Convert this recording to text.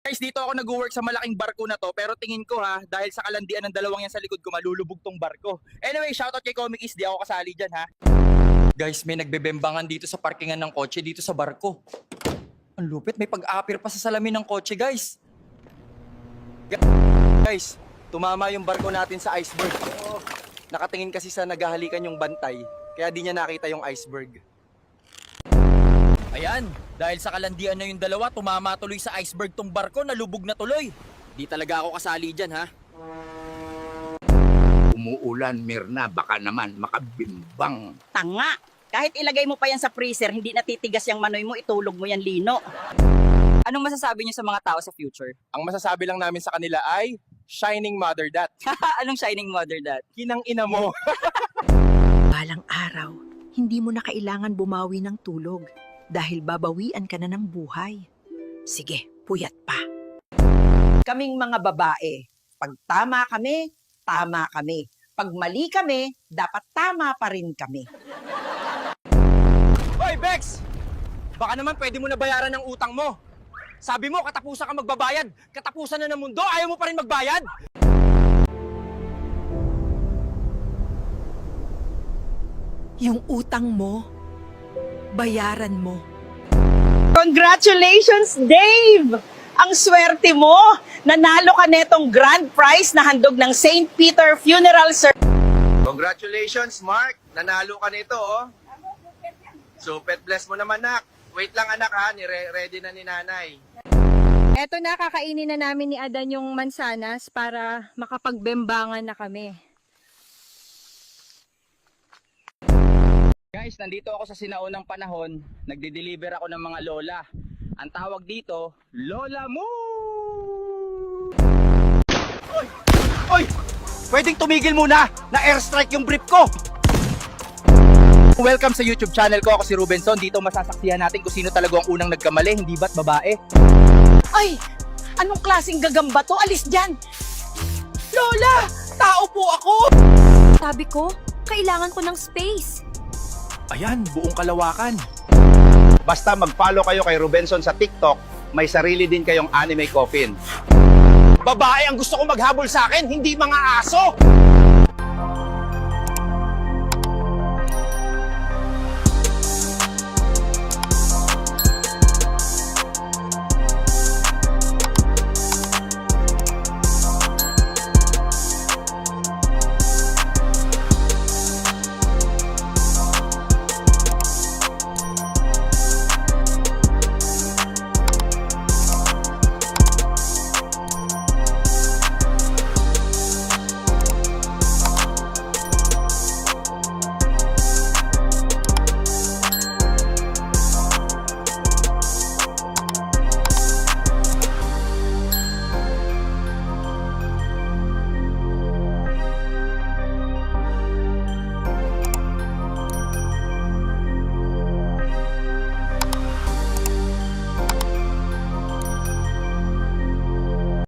Guys, dito ako nag-work sa malaking barko na to, pero tingin ko ha, dahil sa kalandian ng dalawang yan sa likod ko, malulubog tong barko. Anyway, shoutout kay Comic Is, di ako kasali dyan ha. Guys, may nagbebembangan dito sa parkingan ng kotse dito sa barko. Ang lupit, may pag-apir pa sa salamin ng kotse, guys. Guys, tumama yung barko natin sa iceberg. Nakatingin kasi sa naghahalikan yung bantay, kaya di niya nakita yung iceberg. Ayan, dahil sa kalandian na yung dalawa, tumama tuloy sa iceberg tong barko, nalubog na tuloy. Di talaga ako kasali dyan, ha? Umuulan, Mirna, baka naman makabimbang. Tanga! Kahit ilagay mo pa yan sa freezer, hindi natitigas yung manoy mo, itulog mo yan lino. Anong masasabi niyo sa mga tao sa future? Ang masasabi lang namin sa kanila ay, shining mother that. Anong shining mother that? Kinang ina mo. Balang araw, hindi mo na kailangan bumawi ng tulog dahil babawian ka na ng buhay. Sige, puyat pa. Kaming mga babae, pag tama kami, tama kami. Pag mali kami, dapat tama pa rin kami. Hoy, Bex! Baka naman pwede mo na bayaran ng utang mo. Sabi mo, katapusan ka magbabayad. Katapusan na ng mundo, ayaw mo pa rin magbayad? Yung utang mo, bayaran mo. Congratulations, Dave! Ang swerte mo! Nanalo ka netong grand prize na handog ng St. Peter Funeral Service. Congratulations, Mark! Nanalo ka nito, oh. Super bless mo naman, nak. Wait lang, anak, ha. Ready na ni nanay. Eto na, kakainin na namin ni Adan yung mansanas para makapagbembangan na kami. Guys, nandito ako sa sinaunang panahon. Nagde-deliver ako ng mga lola. Ang tawag dito, Lola Moo! Oy! Oy! Pwedeng tumigil muna! Na-airstrike yung brief ko! Welcome sa YouTube channel ko. Ako si Rubenson. Dito masasaksihan natin kung sino talaga ang unang nagkamali, hindi ba't babae? Ay! Anong klaseng gagamba to? Alis dyan! Lola! Tao po ako! Sabi ko, kailangan ko ng space. Ayan, buong kalawakan. Basta mag-follow kayo kay Rubenson sa TikTok, may sarili din kayong anime coffin. Babae ang gusto ko maghabol sa akin, hindi mga aso!